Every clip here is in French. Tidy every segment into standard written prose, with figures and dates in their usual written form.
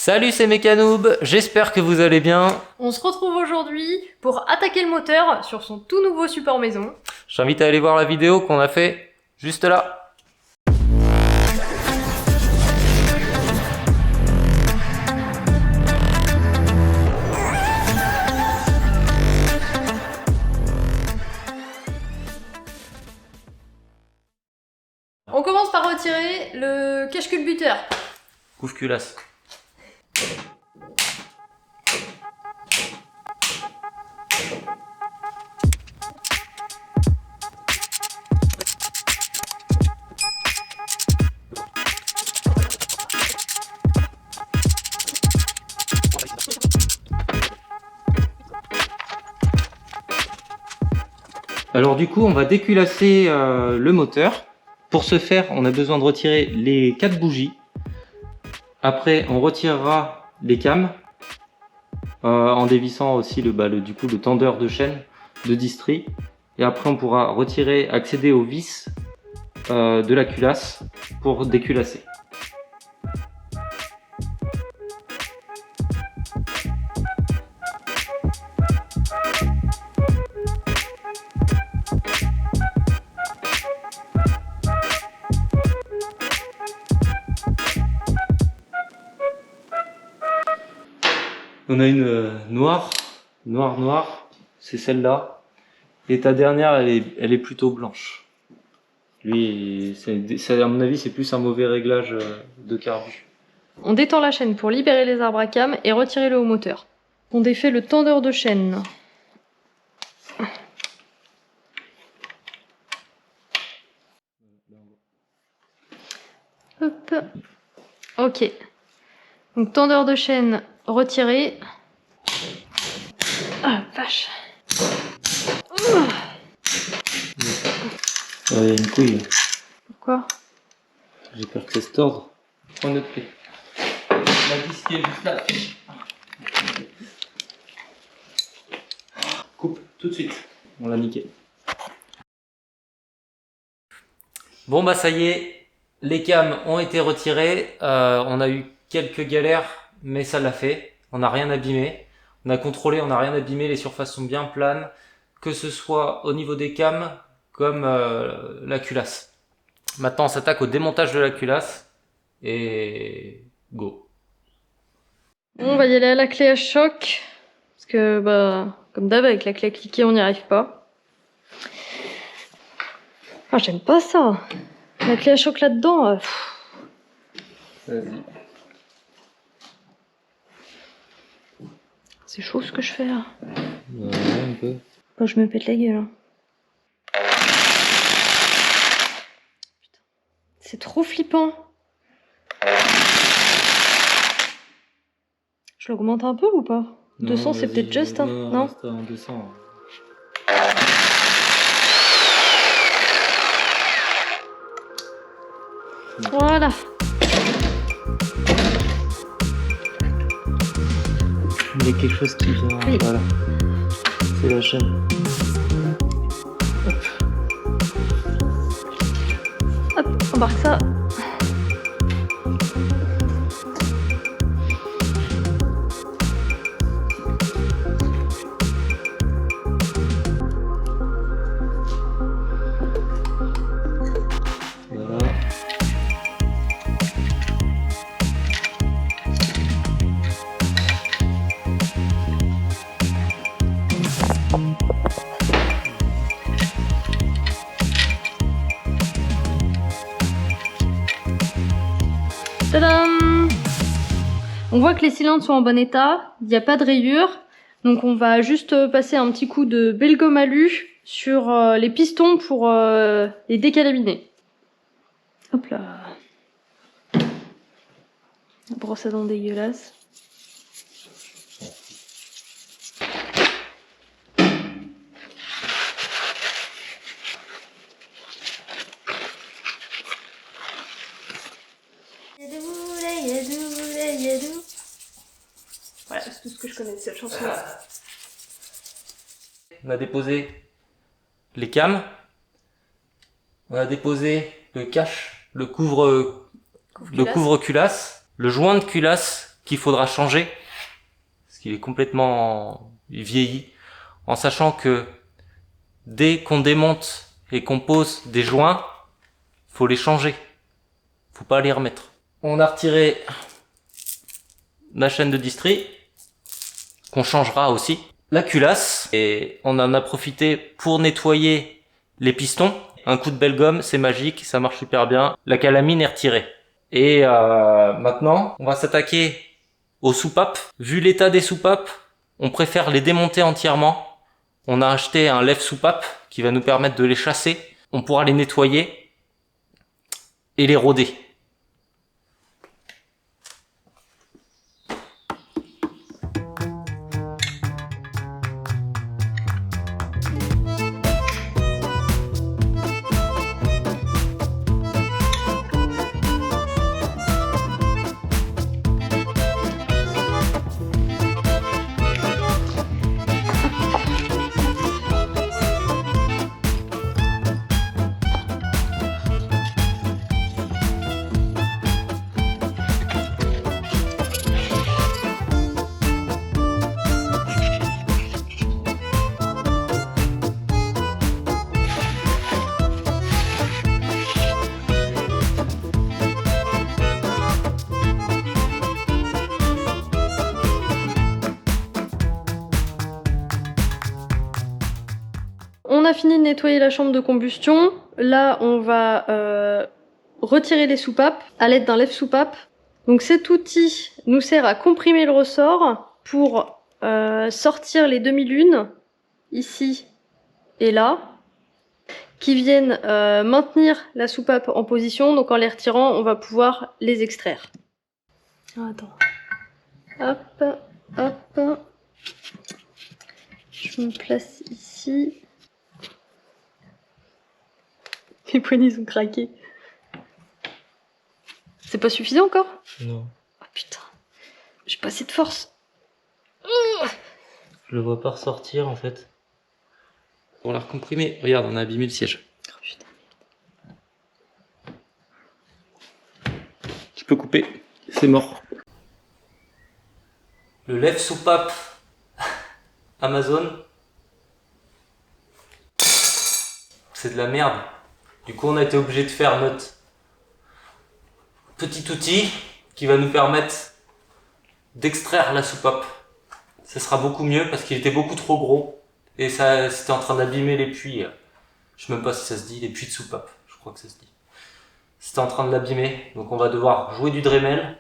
Salut, c'est Mécanoub, j'espère que vous allez bien. On se retrouve aujourd'hui pour attaquer le moteur sur son tout nouveau support maison. Je t'invite à aller voir la vidéo qu'on a fait juste là. On commence par retirer le cache-culbuteur. Couvre-culasse. Alors du coup, on va déculasser le moteur. Pour ce faire, on a besoin de retirer les 4 bougies. Après, on retirera les cames en dévissant aussi le tendeur de chaîne de distri. Et après, on pourra accéder aux vis de la culasse pour déculasser. On a une noire, c'est celle-là. Et ta dernière, elle est plutôt blanche. Lui, à mon avis, c'est plus un mauvais réglage de carbu. On détend la chaîne pour libérer les arbres à cam et retirer le haut moteur. On défait le tendeur de chaîne. Hop. Ok. Donc tendeur de chaîne retiré. Ah vache. Il y a une couille. Pourquoi? J'ai peur que ça se torde. Prends notre clé. La vis qui est juste là. Coupe tout de suite. On l'a niqué. Bon bah ça y est, les cams ont été retirés. On a eu quelques galères, mais ça l'a fait. On n'a rien abîmé. On a contrôlé, on n'a rien abîmé. Les surfaces sont bien planes, que ce soit au niveau des cams comme la culasse. Maintenant, on s'attaque au démontage de la culasse et go. On va y aller à la clé à choc. Parce que, bah, comme d'hab, avec la clé à cliquer, on n'y arrive pas. Ah, j'aime pas ça. La clé à choc là-dedans. Vas-y. C'est chaud ce que je fais là. Ouais, un peu. Oh, je me pète la gueule. Hein. Putain. C'est trop flippant. Je l'augmente un peu ou pas? 200 c'est peut-être juste, hein? Non, reste en 200. Voilà. Il y a quelque chose qui vient. Oui. Voilà. C'est la chaîne. Hop, embarque ça. Voilà. Tadam! On voit que les cylindres sont en bon état, il n'y a pas de rayures. Donc on va juste passer un petit coup de belle gomme alu sur les pistons pour les décalaminer. Hop là. La brosse à dents dégueulasse. Voilà, c'est tout ce que je connais de cette chanson-là. On a déposé les cams. On a déposé le cache, le couvre-culasse, le joint de culasse qu'il faudra changer, parce qu'il est complètement vieilli, en sachant que dès qu'on démonte et qu'on pose des joints, faut les changer, faut pas les remettre. On a retiré la chaîne de distri, qu'on changera aussi, la culasse, et on en a profité pour nettoyer les pistons. Un coup de belle gomme, c'est magique, ça marche super bien. La calamine est retirée. Et maintenant, on va s'attaquer aux soupapes. Vu l'état des soupapes, on préfère les démonter entièrement. On a acheté un lève-soupape qui va nous permettre de les chasser. On pourra les nettoyer et les rôder. On a fini de nettoyer la chambre de combustion. Là, on va retirer les soupapes à l'aide d'un lève-soupape. Donc cet outil nous sert à comprimer le ressort pour sortir les demi-lunes, ici et là, qui viennent maintenir la soupape en position. Donc en les retirant, on va pouvoir les extraire. Attends. Hop, hop. Je me place ici. Mes poignets ont craqué. C'est pas suffisant encore? Non. Oh putain. J'ai pas assez de force. Je le vois pas ressortir en fait. Pour la recomprimer, regarde, on a abîmé le siège. Oh putain. Tu peux couper, c'est mort. Le lève-soupape Amazon, c'est de la merde. Du coup, on a été obligé de faire notre petit outil qui va nous permettre d'extraire la soupape. Ça sera beaucoup mieux parce qu'il était beaucoup trop gros et ça, c'était en train d'abîmer les puits. Je sais même pas si ça se dit, les puits de soupape. Je crois que ça se dit. C'était en train de l'abîmer, donc on va devoir jouer du Dremel.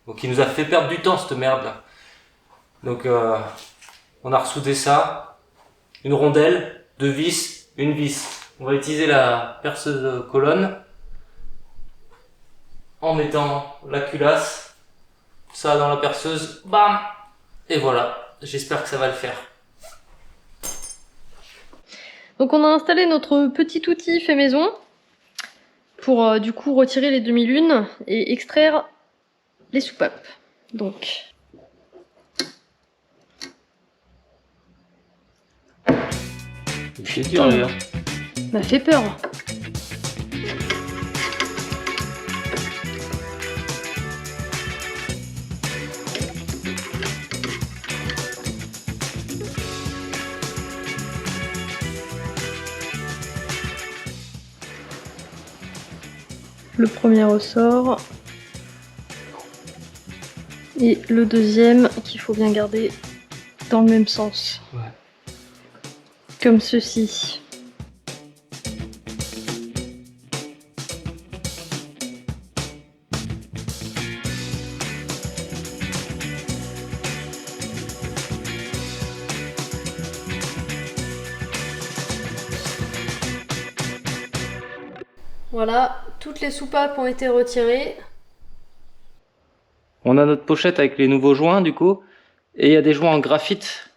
Donc il nous a fait perdre du temps cette merde là. Donc on a ressoudé ça, une rondelle, 2 vis, une vis. On va utiliser la perceuse colonne en mettant la culasse, ça dans la perceuse, bam, et voilà. J'espère que ça va le faire. Donc on a installé notre petit outil fait maison pour du coup retirer les demi-lunes et extraire les soupapes. Donc C'est dur d'ailleurs. m'a fait peur. Le premier ressort et le deuxième qu'il faut bien garder dans le même sens. Ouais. Comme ceci. Voilà, toutes les soupapes ont été retirées. On a notre pochette avec les nouveaux joints du coup, et il y a des joints en graphite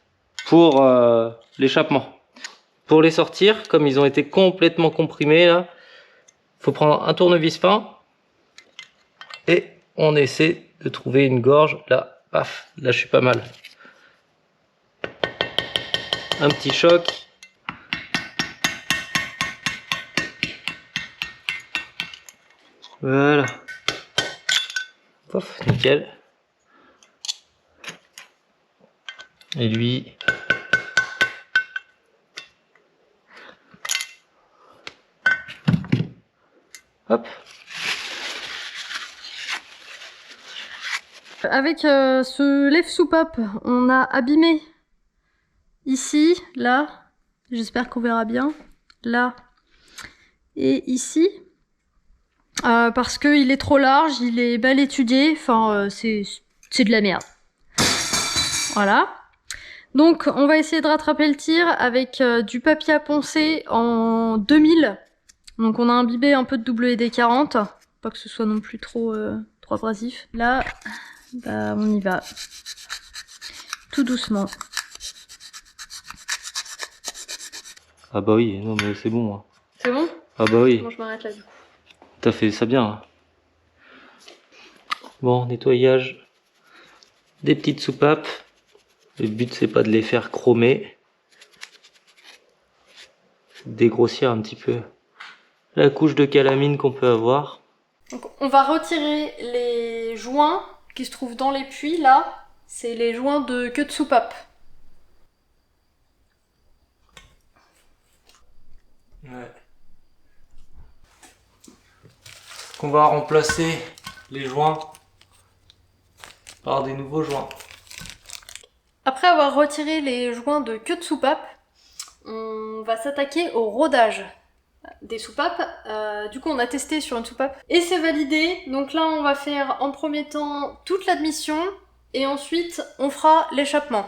pour l'échappement. Pour les sortir, comme ils ont été complètement comprimés là, faut prendre un tournevis fin et on essaie de trouver une gorge. Là, paf, là je suis pas mal. Un petit choc. Voilà. Pof, nickel. Et lui... Hop. Avec ce lève-soupape, on a abîmé ici, là, j'espère qu'on verra bien, là et ici, parce qu'il est trop large, il est mal étudié, enfin c'est de la merde. Voilà. Donc on va essayer de rattraper le tir avec du papier à poncer en 2000. Donc on a imbibé un peu de WD-40, pas que ce soit non plus trop abrasif. Là, bah, on y va. Tout doucement. Ah bah oui, non mais c'est bon. Hein. C'est bon? Ah bah oui. Bon, je m'arrête là du coup. T'as fait ça bien. Hein. Bon, nettoyage des petites soupapes. Le but c'est pas de les faire chromer. C'est de dégrossir un petit peu la couche de calamine qu'on peut avoir. Donc, on va retirer les joints qui se trouvent dans les puits là. C'est les joints de queue de soupape. Ouais. On va remplacer les joints par des nouveaux joints. Après avoir retiré les joints de queue de soupape, on va s'attaquer au rodage des soupapes. Du coup, on a testé sur une soupape et c'est validé. Donc là, on va faire en premier temps toute l'admission et ensuite on fera l'échappement.